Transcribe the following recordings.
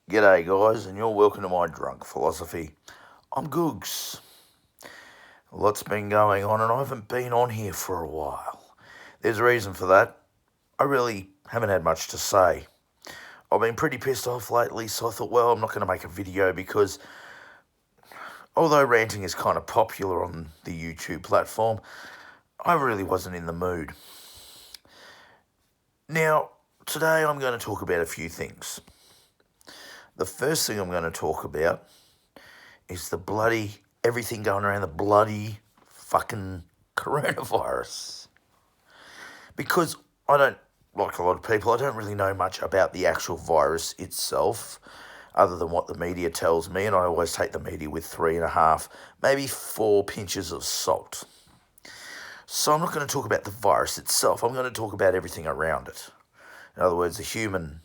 G'day guys, and you're welcome to my drunk philosophy. I'm Googs. A lot's been going on and I haven't been on here for a while. There's a reason for that. I really haven't had much to say. I've been pretty pissed off lately, so I thought, well, I'm not going to make a video because although ranting is kind of popular on the YouTube platform, I really wasn't in the mood. Now, today I'm going to talk about a few things. The first thing I'm going to talk about is everything going around the bloody fucking coronavirus. Because I don't, like a lot of people, I don't really know much about the actual virus itself, other than what the media tells me, and I always take the media with 3.5, maybe 4 pinches of salt. So I'm not going to talk about the virus itself, I'm going to talk about everything around it. In other words, the human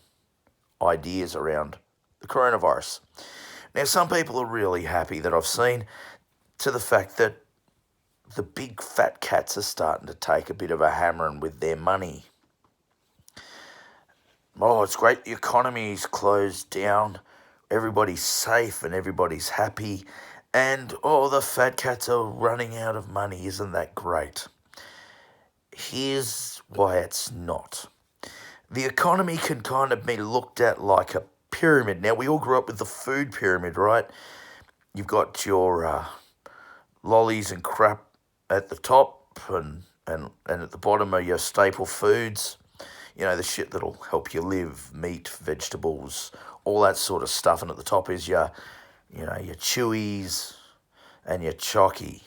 ideas around the coronavirus. Now, some people are really happy that I've seen to the fact that the big fat cats are starting to take a bit of a hammering with their money. Oh, it's great the economy's closed down, everybody's safe and everybody's happy, and the fat cats are running out of money. Isn't that great? Here's why it's not. The economy can kind of be looked at like a pyramid. Now, we all grew up with the food pyramid, right? You've got your lollies and crap at the top, and at the bottom are your staple foods. You know, the shit that'll help you live, meat, vegetables, all that sort of stuff. And at the top is your chewies and your chalky.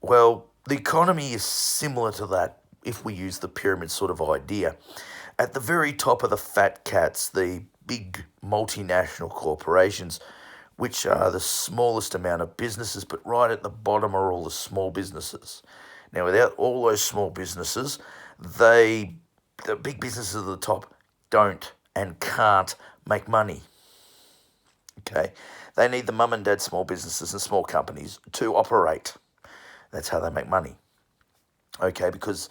Well, the economy is similar to that if we use the pyramid sort of idea. At the very top are the fat cats, the big multinational corporations, which are the smallest amount of businesses, but right at the bottom are all the small businesses. Now, without all those small businesses, the big businesses at the top don't and can't make money. Okay? They need the mum and dad small businesses and small companies to operate. That's how they make money. Okay, because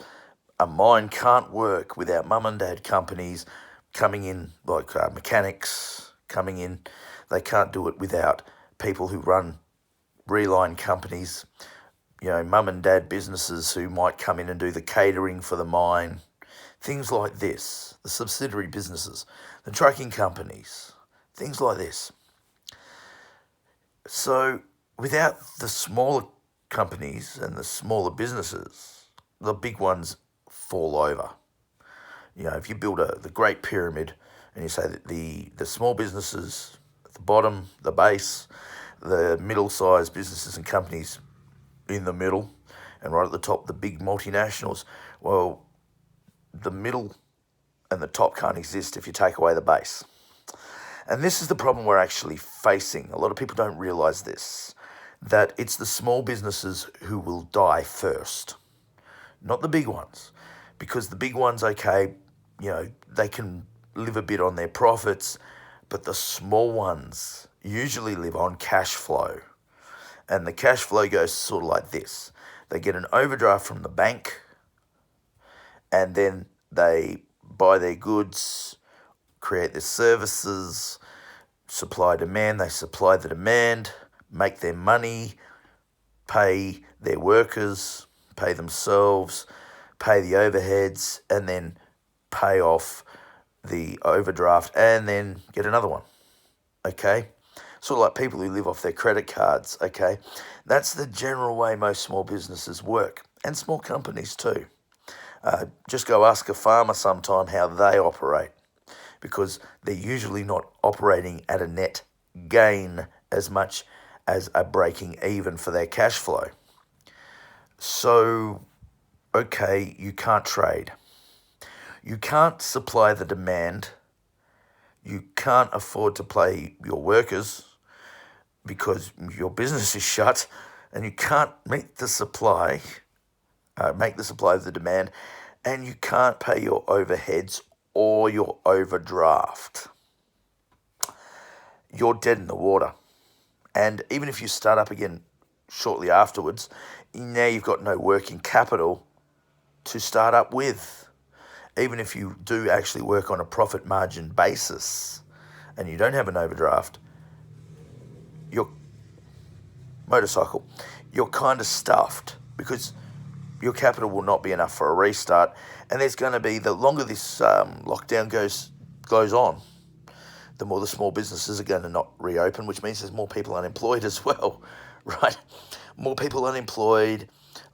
a mine can't work without mum and dad companies coming in, like mechanics coming in. They can't do it without people who run reline companies, mum and dad businesses who might come in and do the catering for the mine. Things like this, the subsidiary businesses, the trucking companies, things like this. So without the smaller companies and the smaller businesses, the big ones fall over. If you build the Great Pyramid and you say that the small businesses at the bottom, the base, the middle-sized businesses and companies in the middle, and right at the top, the big multinationals, well, the middle and the top can't exist if you take away the base. And this is the problem we're actually facing. A lot of people don't realise this, that it's the small businesses who will die first, not the big ones. Because the big ones, okay, they can live a bit on their profits, but the small ones usually live on cash flow. And the cash flow goes sort of like this. They get an overdraft from the bank, and then they buy their goods, create their services, supply demand. They supply the demand, make their money, pay their workers, pay themselves, pay the overheads, and then pay off the overdraft and then get another one, okay? Sort of like people who live off their credit cards, okay? That's the general way most small businesses work, and small companies too. Just go ask a farmer sometime how they operate, because they're usually not operating at a net gain as much as a breaking even for their cash flow. So, okay, you can't trade. You can't supply the demand. You can't afford to pay your workers because your business is shut, and you can't meet the supply, make the supply of the demand, and you can't pay your overheads or your overdraft. You're dead in the water. And even if you start up again shortly afterwards, now you've got no working capital to start up with. Even if you do actually work on a profit margin basis, and you don't have an overdraft, your motorcycle, you're kind of stuffed because your capital will not be enough for a restart. And there's going to be, the longer this lockdown goes on, the more the small businesses are going to not reopen, which means there's more people unemployed as well, right? More people unemployed,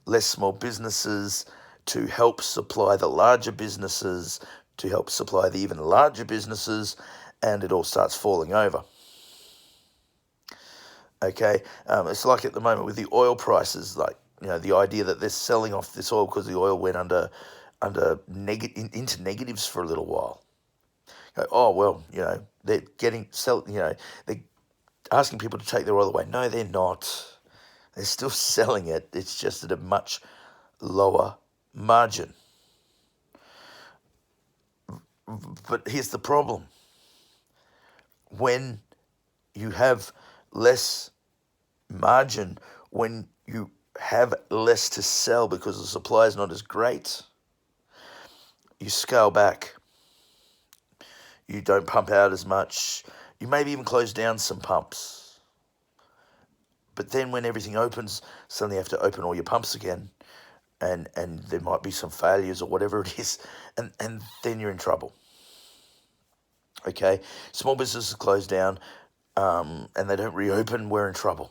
less small businesses to help supply the larger businesses, to help supply the even larger businesses, and it all starts falling over. Okay, it's like at the moment with the oil prices, like, the idea that they're selling off this oil because the oil went into negatives for a little while. Oh well, they're they're asking people to take their oil away. No, they're not. They're still selling it. It's just at a much lower margin. But here's the problem: when you have less margin, when you have less to sell because the supply is not as great, you scale back. You don't pump out as much. You maybe even close down some pumps. But then when everything opens, suddenly you have to open all your pumps again, and there might be some failures or whatever it is, and then you're in trouble. Okay? Small businesses close down, and they don't reopen, we're in trouble.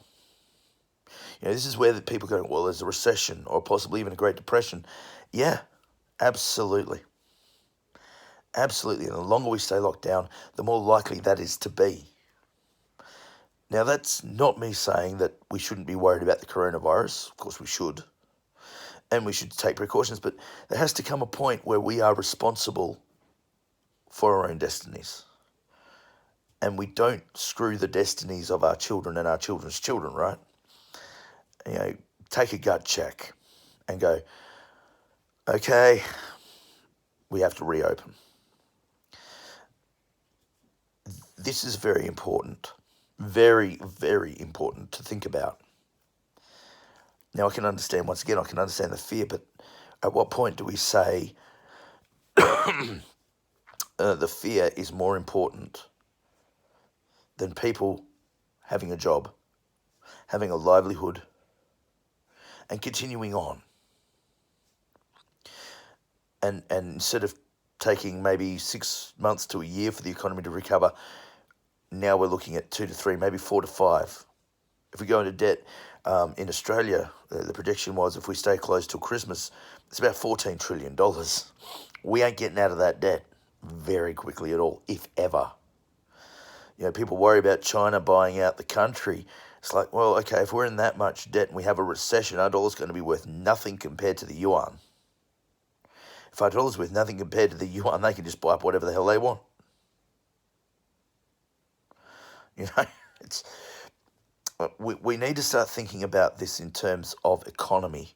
This is where the people go, well, there's a recession or possibly even a Great Depression. Yeah, absolutely. Absolutely. And the longer we stay locked down, the more likely that is to be. Now, that's not me saying that we shouldn't be worried about the coronavirus. Of course, we should. And we should take precautions. But there has to come a point where we are responsible for our own destinies. And we don't screw the destinies of our children and our children's children, right? Take a gut check and go, okay, we have to reopen. This is very important, very, very important to think about. Now, I can understand the fear, but at what point do we say the fear is more important than people having a job, having a livelihood, and continuing on? And instead of taking maybe 6 months to a year for the economy to recover, now we're looking at 2 to 3, maybe 4 to 5. If we go into debt, in Australia, the projection was if we stay closed till Christmas, it's about $14 trillion. We ain't getting out of that debt very quickly at all, if ever. People worry about China buying out the country. It's like, well, okay, if we're in that much debt and we have a recession, our dollar's going to be worth nothing compared to the yuan. If our dollar's worth nothing compared to the yuan, they can just buy up whatever the hell they want. It's we need to start thinking about this in terms of economy.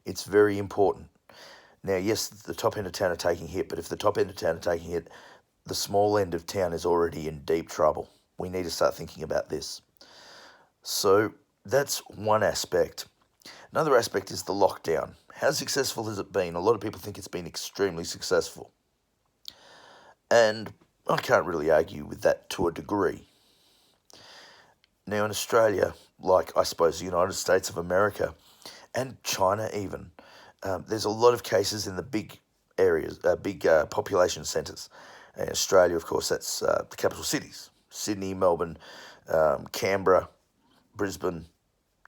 It's very important. Now, yes, the top end of town are taking a hit, but if the top end of town are taking a hit, the small end of town is already in deep trouble. We need to start thinking about this. So that's one aspect. Another aspect is the lockdown. How successful has it been? A lot of people think it's been extremely successful. And I can't really argue with that to a degree. Now, in Australia, like I suppose the United States of America and China even, there's a lot of cases in the big areas, big population centres. In Australia, of course, that's the capital cities: Sydney, Melbourne, Canberra, Brisbane,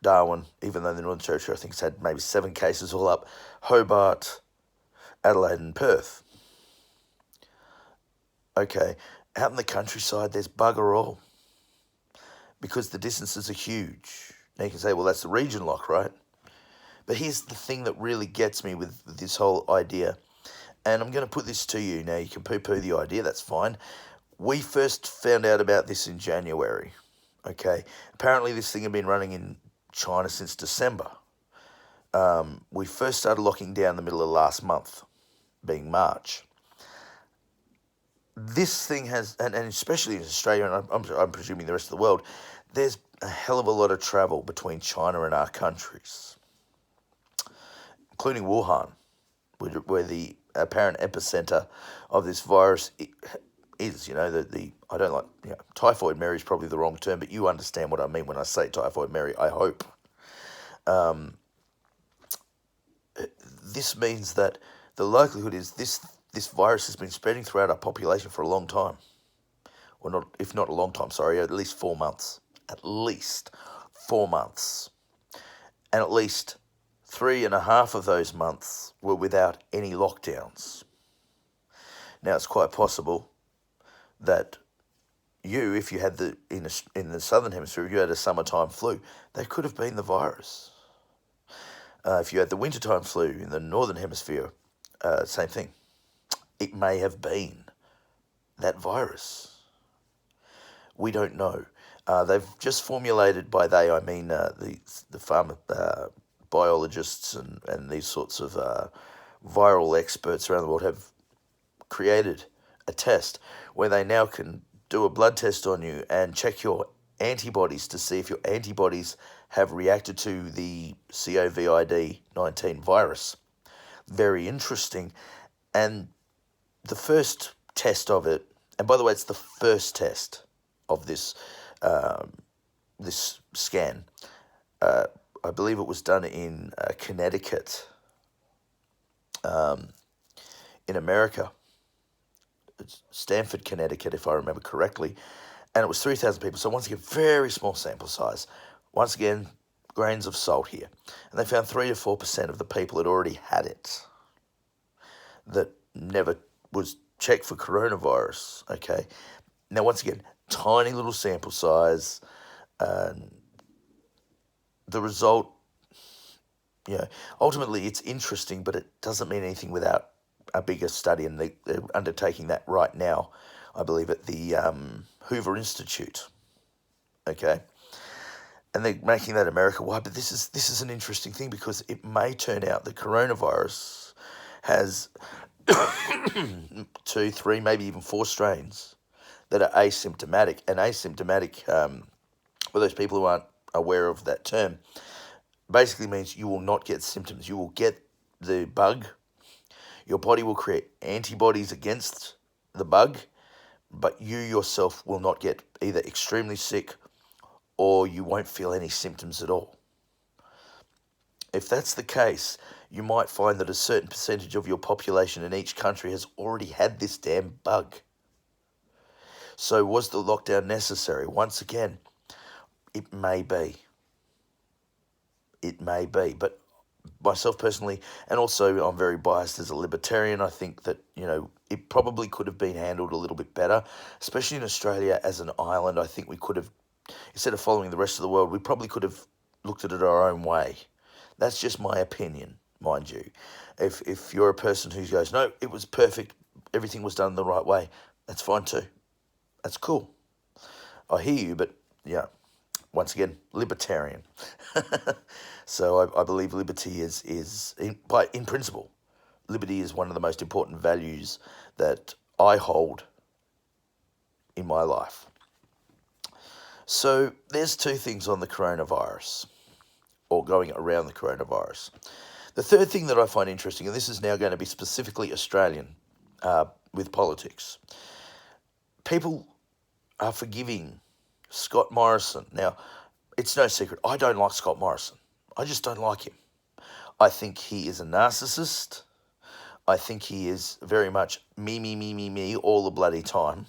Darwin, even though the Northern Territory, I think, has had maybe 7 cases all up, Hobart, Adelaide and Perth. Okay, out in the countryside, there's bugger all because the distances are huge. Now you can say, well, that's the region lock, right? But here's the thing that really gets me with this whole idea, and I'm going to put this to you. Now, you can poo-poo the idea, that's fine. We first found out about this in January, okay? Apparently this thing had been running in China since December. We first started locking down the middle of last month, being March. This thing has, and especially in Australia, and I'm presuming the rest of the world, there's a hell of a lot of travel between China and our countries, including Wuhan, where the apparent epicenter of this virus is. I don't like, typhoid Mary is probably the wrong term, but you understand what I mean when I say typhoid Mary, I hope. This means that the likelihood is this virus has been spreading throughout our population for a long time. Or not, if not a long time, sorry, at least 4 months. At least 4 months. And at least 3.5 of those months were without any lockdowns. Now, it's quite possible that you, if you had in the southern hemisphere, if you had a summertime flu, that could have been the virus. If you had the wintertime flu in the northern hemisphere, same thing. It may have been that virus. We don't know. They've just formulated, by they I mean the pharma biologists and these sorts of viral experts around the world have created a test where they now can do a blood test on you and check your antibodies to see if your antibodies have reacted to the COVID-19 virus. Very interesting. And the first test of it, and by the way, it's the first test of this this scan. I believe it was done in Connecticut, in America. It's Stamford, Connecticut, if I remember correctly. And it was 3,000 people. So once again, very small sample size. Once again, grains of salt here. And they found 3 to 4% of the people had already had it that never was checked for coronavirus, okay? Now, once again, tiny little sample size. The result, ultimately it's interesting, but it doesn't mean anything without a bigger study, and they're undertaking that right now, I believe, at the Hoover Institute, okay? And they're making that America-wide, but this is an interesting thing because it may turn out that coronavirus has 2, 3, maybe even 4 strains that are asymptomatic. And asymptomatic, for those people who aren't aware of that term, basically means you will not get symptoms. You will get the bug. Your body will create antibodies against the bug, but you yourself will not get either extremely sick or you won't feel any symptoms at all. If that's the case, you might find that a certain percentage of your population in each country has already had this damn bug. So was the lockdown necessary? Once again, it may be. It may be, but myself personally, and also I'm very biased as a libertarian, I think that, it probably could have been handled a little bit better, especially in Australia as an island. I think we could have, instead of following the rest of the world, we probably could have looked at it our own way. That's just my opinion, mind you. If you're a person who goes, no, it was perfect, everything was done the right way, that's fine too. That's cool. I hear you, but once again, libertarian. So I believe liberty is in principle, liberty is one of the most important values that I hold in my life. So there's 2 things on the coronavirus, or going around the coronavirus. The third thing that I find interesting, and this is now going to be specifically Australian with politics, people are forgiving Scott Morrison. Now, it's no secret, I don't like Scott Morrison. I just don't like him. I think he is a narcissist. I think he is very much me all the bloody time.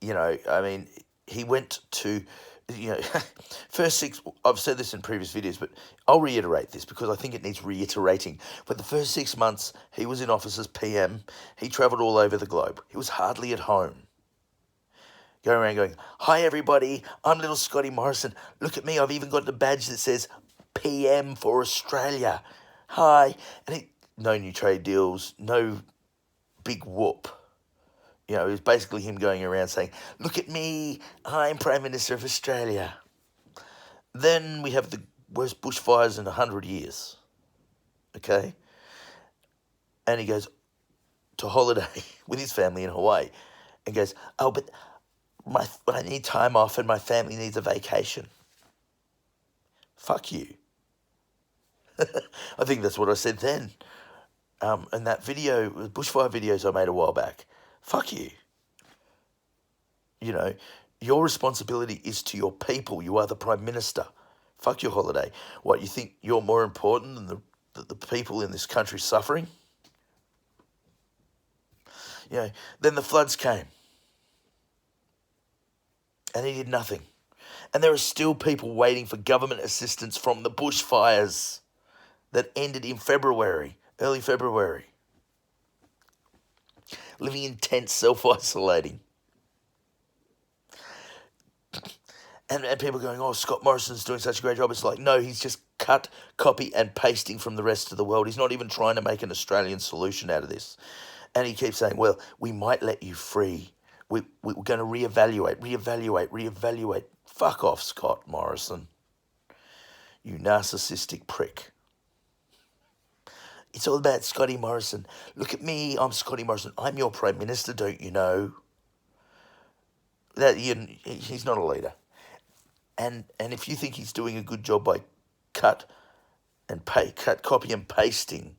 He went to, first 6, I've said this in previous videos, but I'll reiterate this because I think it needs reiterating. But the first 6 months he was in office as PM, he travelled all over the globe. He was hardly at home. Going around going, hi everybody, I'm little Scotty Morrison. Look at me, I've even got the badge that says PM for Australia. Hi. And no new trade deals, no big whoop. It was basically him going around saying, look at me, I'm Prime Minister of Australia. Then we have the worst bushfires in 100 years. Okay? And he goes to holiday with his family in Hawaii and goes, oh, but I need time off and my family needs a vacation. Fuck you. I think that's what I said then. And that video, the bushfire videos I made a while back, Fuck you. You know, your responsibility is to your people. You are the Prime Minister. Fuck your holiday. What, you think you're more important than the people in this country suffering? You know, then the floods came. And he did nothing. And there are still people waiting for government assistance from the bushfires that ended in February, early February. Living in tents, self-isolating. And people going, oh, Scott Morrison's doing such a great job. It's like, no, he's just cut, copy and pasting from the rest of the world. He's not even trying to make an Australian solution out of this. And he keeps saying, well, we might let you free. We're going to reevaluate. Fuck off, Scott Morrison. You narcissistic prick. It's all about Scotty Morrison. Look at me, I'm Scotty Morrison. I'm your Prime Minister, don't you know? He's not a leader. And if you think he's doing a good job by cut, copy and pasting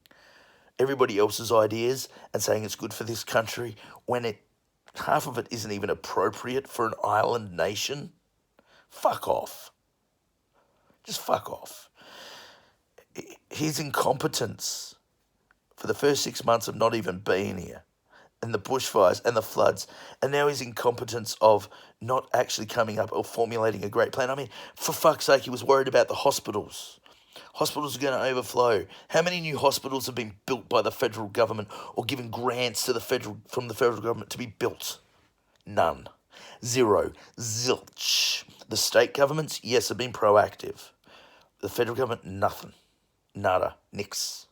everybody else's ideas and saying it's good for this country when half of it isn't even appropriate for an island nation, fuck off. Just fuck off. His incompetence for the first 6 months of not even being here, and the bushfires and the floods, and now his incompetence of not actually coming up or formulating a great plan. I mean, for fuck's sake, he was worried about the hospitals. Hospitals are going to overflow. How many new hospitals have been built by the federal government or given grants to from the federal government to be built? None. Zero. Zilch. The state governments, yes, have been proactive. The federal government, nothing. Nada. Nix.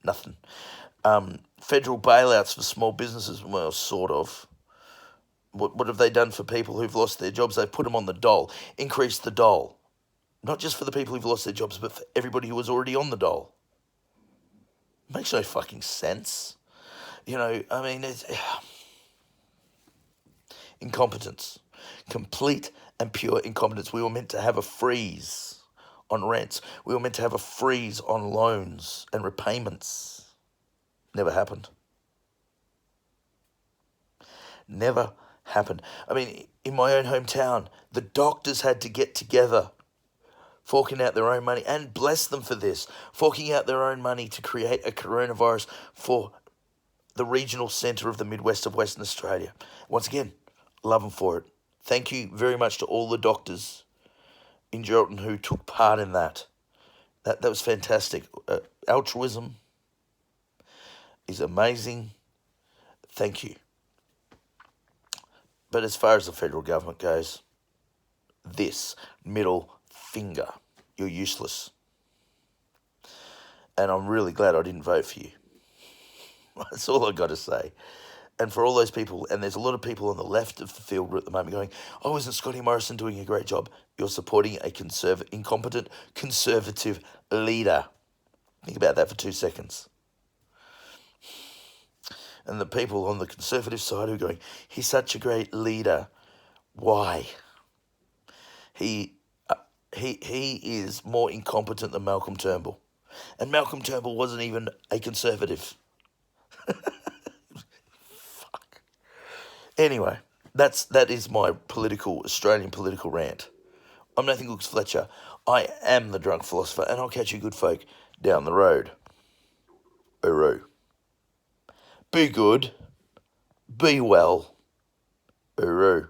Nothing. Federal bailouts for small businesses, well, sort of. What have they done for people who've lost their jobs? They've put them on the dole, increased the dole. Not just for the people who've lost their jobs, but for everybody who was already on the dole. Makes no fucking sense. You know, I mean, it's incompetence. Complete and pure incompetence. We were meant to have a freeze on rents. We were meant to have a freeze on loans and repayments. Never happened. Never happened. I mean, in my own hometown, the doctors had to get together, forking out their own money, and bless them for this, forking out their own money to create a coronavirus for the regional centre of the Midwest of Western Australia. Once again, love them for it. Thank you very much to all the doctors in Geraldton who took part in that. That was fantastic. Altruism is amazing. Thank you. But as far as the federal government goes, this middle finger, you're useless. And I'm really glad I didn't vote for you. That's all I've got to say. And for all those people, and there's a lot of people on the left of the field at the moment going, oh, isn't Scotty Morrison doing a great job? You're supporting a incompetent conservative leader. Think about that for 2 seconds. And the people on the conservative side who are going, he's such a great leader. Why? He is more incompetent than Malcolm Turnbull. And Malcolm Turnbull wasn't even a conservative. Fuck. Anyway, that is my Australian political rant. I'm Nathan Gooks Fletcher. I am the drunk philosopher, and I'll catch you good folk down the road. Uru. Be good. Be well. Uru.